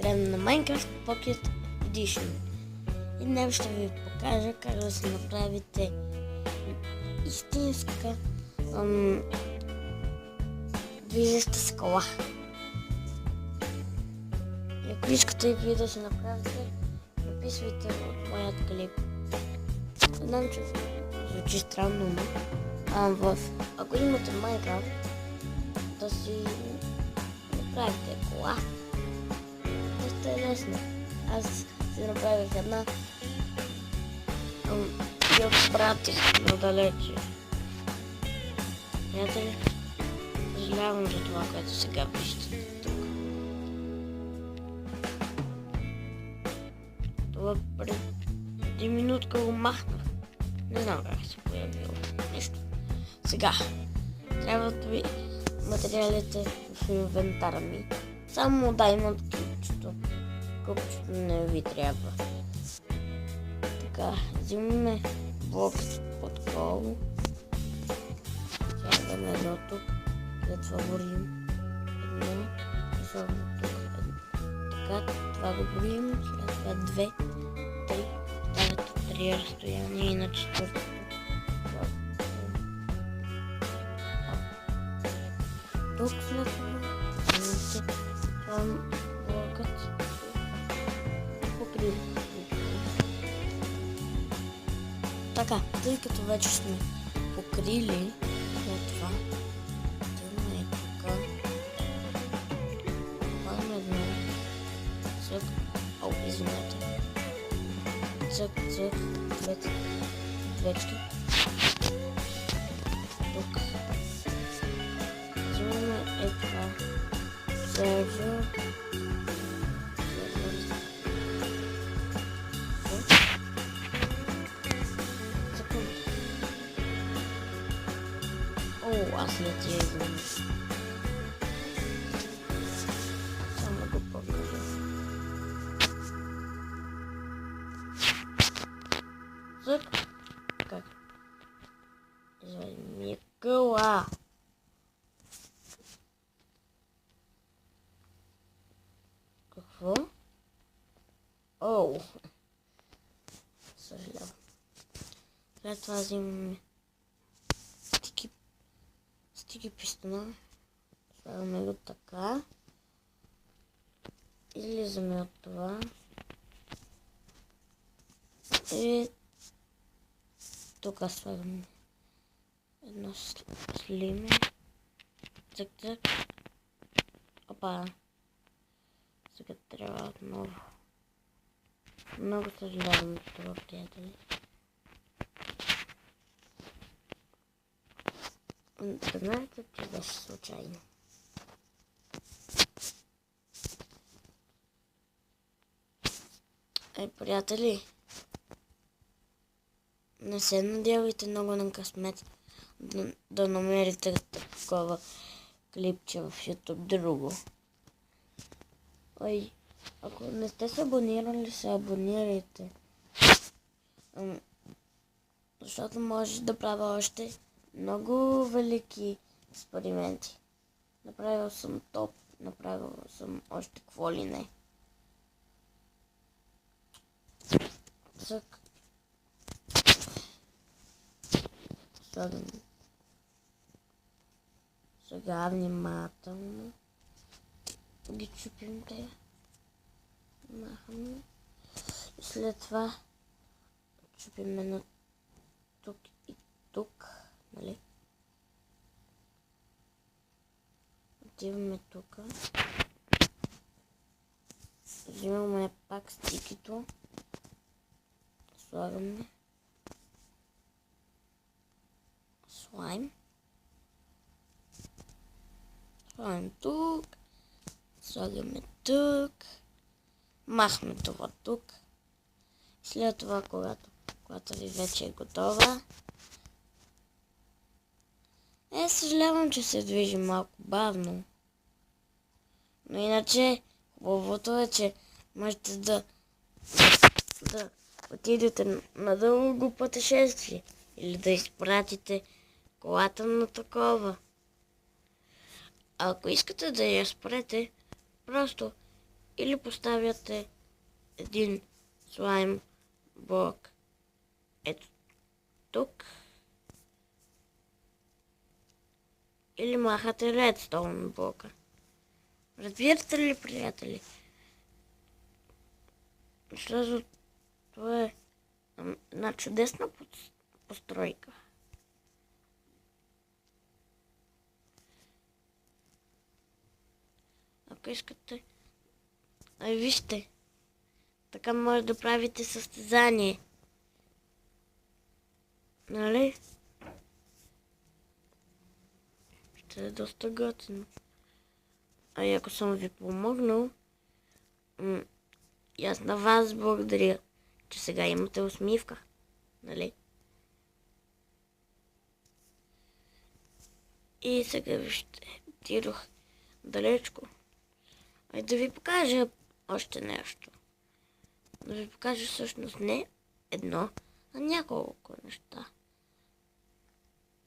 играем на Minecraft Pocket Edition. И днес ще ви покажа как да си направите истинска движеща се кола. И ако искате и вие да си направите, написвайте от моят клип. Знам, че звучи странно, но ако имате Minecraft, да си направите кола. Доста е лесно. Аз си направих една и я отпратих надалече. Приятели, съжалявам за това, което сега виждате тук. Това преди минутка го махнах. Не знам как се появило нещо. Сега трябва да ви материалите в инвентара ми. Само да имат ключото. Колкото не ви трябва. Така, взимаме блок от кол. Слагаме едно тук. След това борим едно. И слагаме тук едно. Така, това го борим. След това две, три. Стават три разстояния и на четвъртото. Тук след това блокът покрива. Така, тъй като вече сме покрили след това, тъмна е тук. Добавяме едно. Цък. Извинете. Цък, двечки. Тук. Взимаме това. Сервер. Аз не ти извинявам. Само го покажа. Зък. Как? Извади ми е къла. Какво? Оу. Съжалявам. След това взимаме стики пистона. Слагаме го така. Излизаме от това. И тук слагаме едно слиме. Цък. Опа. Сега трябва отново. Много съжалявам за това, приятели. Да знаете, че беше случайно. Приятели, не се надявайте много на късмет да намерите такова клипче в YouTube друго. Ако не сте се абонирали, се абонирайте. Защото може да правя още много велики експерименти. Направил съм топ, направил съм още какво ли не. Цък. Сега внимателно ги чупим те. Махаме. И след това чупим едно тук и тук. Нали? Отиваме тук. Взимаме пак стикито. Слагаме слайм. Слагаме тук. Слагаме тук. Махме това тук. След това, когато ви вече е готова. Съжалявам, че се движи малко бавно. Но иначе, хубавото е, че можете да отидете на дълго пътешествие. Или да изпратите колата на такова. Ако искате да я спрете, просто Или поставяте един слайм блок ето тук. Или махате редстоун блока. Разбирате ли, приятели? Защото това е една чудесна постройка. Ако искате, вижте, така може да правите състезание. Нали? Ще е доста готино. А и ако съм ви помогнал, и аз на вас благодаря, че сега имате усмивка. Нали? И сега вижте, отидох далечко. Ай да ви покажа още нещо. Да ви покажа всъщност не едно, а няколко неща.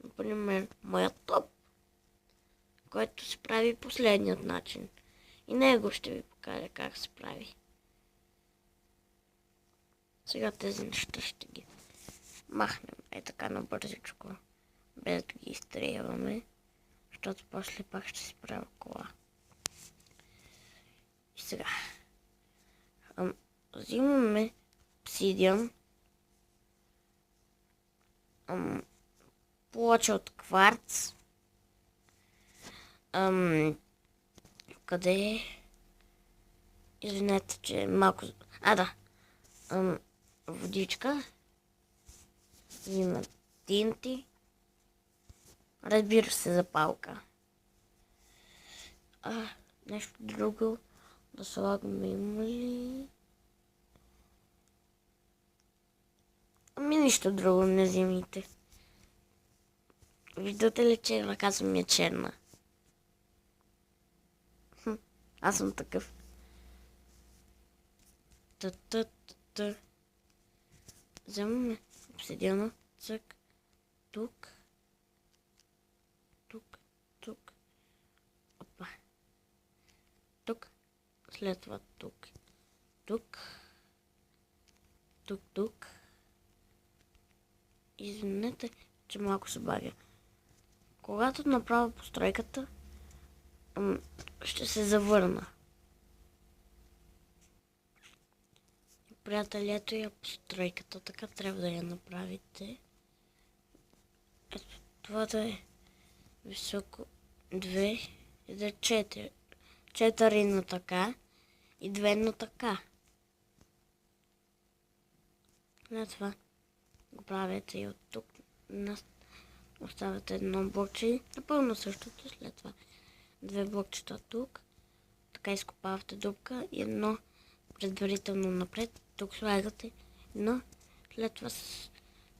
Например, моят топ, който се прави последният начин. И него ще ви покажа как се прави. Сега тези неща ще ги махнем така набързичко, без да ги изстрелваме, защото после пак ще си правя кола. И сега взимаме обсидиан, плоча от кварц, къде е? Извинете, че е малко... водичка, има тинти, разбира се, запалка. Нещо друго да слагаме, има ли? Нищо друго не взимайте. Виждате ли, че ръката ми е черна? Аз съм такъв. Вземаме обсидиана, цък, тук, опа, тук, след това тук, извинете, че малко се бавя. Когато направя постройката, ще се завърна. Приятели, ето я постройката, така трябва да я направите. Ето това да е високо 2 и да е 4. 4 на така и 2 на така. След това го правите и от тук оставяте едно блокче, напълно същото, след това 2 блокчета тук, така изкопавате дупка и едно предварително напред, тук слагате едно, след това с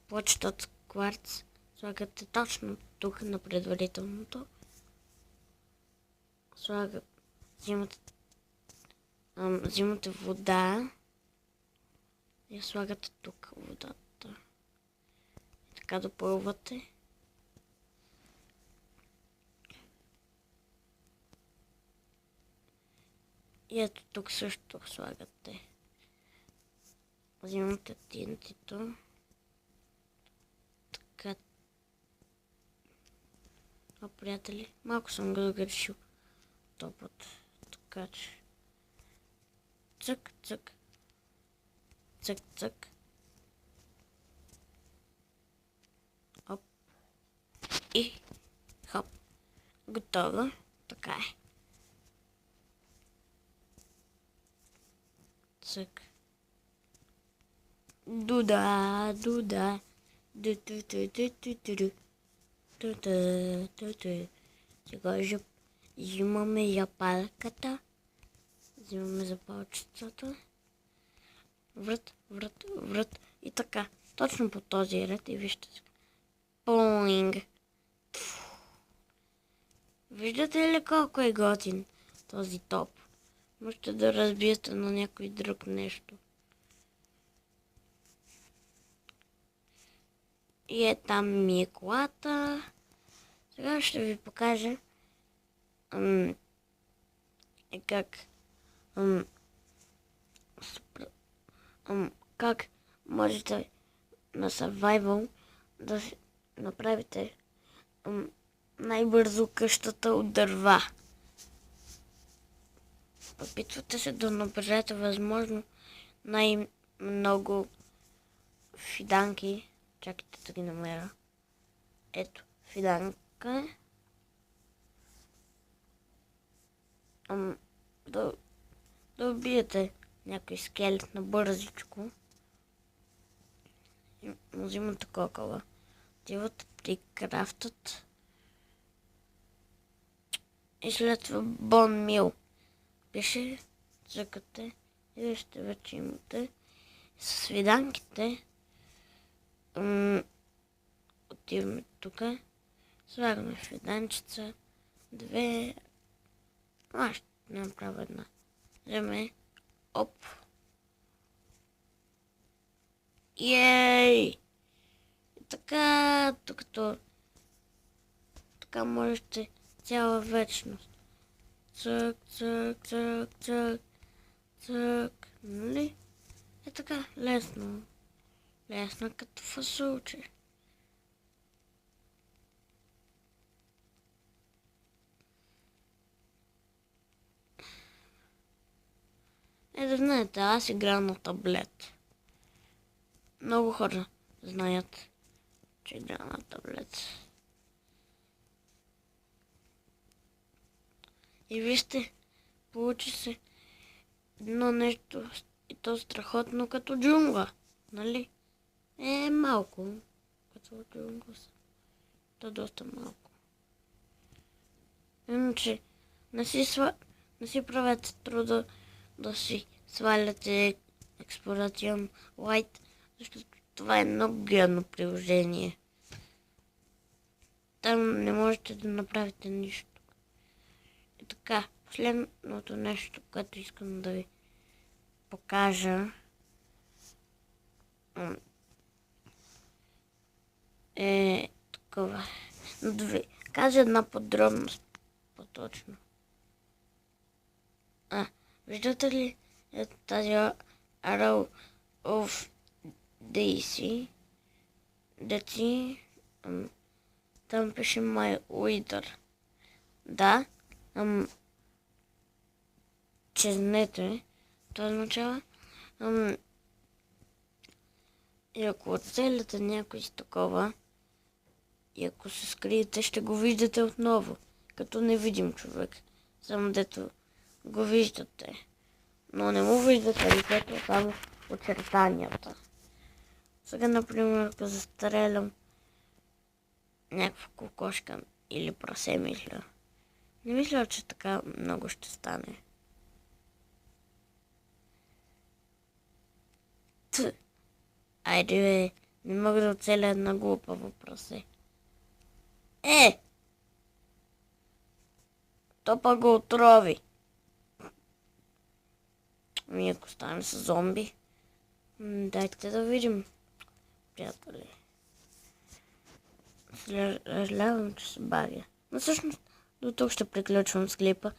плочета от кварц слагате точно тук на предварителното, взимате вода и слагате тук водата. И така допълвате. И ето тук също слагате. Взимате тинтито. Така. Приятели, малко съм го загрешил топът. Така че. Цък, цък. Цък, цък. Оп. И хоп. Готово. Така е. Цък. Дуда. Сега взимаме запалката. Взимаме запалчицата. Врат. И така. Точно по този ред. И вижте сега. Полинг. Виждате ли колко е готин този топ? Можете да разбиете на някой друг нещо. И е там ми е колата. Сега ще ви покажа как как можете на survival да направите най-бързо къщата от дърва. Опитвате се да наберете възможно най-много фиданки. Чакайте да ги намеря. Ето, фиданка. Да убиете някой скелет на бързичко. И взимате кокала. Отивате при крафтът. И след това бон мил. Пише, цъкате и вижте вече имате. С виданките отиваме тук. Слагаме фиданчица. 2. Ще направя една. Вземе. Оп. Ей! И така, докато така можете цяла вечност. Цък, цък, цък, цък, цък. Нали? Е така, лесно. Лесно като фасулче. Да знаете, аз играя на таблет. Много хора знаят, че играя на таблет. И вижте, получи се едно нещо и то страхотно като джунгла, нали? Малко, като джунгла са. То доста малко. Иначе, не си правете труда да си сваляте Exploration Light, защото това е много гадно приложение. Там не можете да направите нищо. И така, последното нещо, което искам да ви покажа, е такова. Но да ви кажа една подробност по-точно. Виждате ли тази Arrow of Daisy? Деци, там пише My Wither. Да, чезнете, това означава. И ако оцелите някой с такова, и ако се скриете, ще го виждате отново, като невидим човек. Само дето го виждате. Но не му виждате лицето, само очертанията. Сега, например, ако застрелям някаква кокошка или прасе, мисля. Не мисля, че така много ще стане. Айде, не мога да оцеля една глупава прасе. То пък го отрови. Ако станем с зомби, дайте да видим, приятели. Съжалявам, че се бавя. Но всъщност до тук ще приключвам с клипа.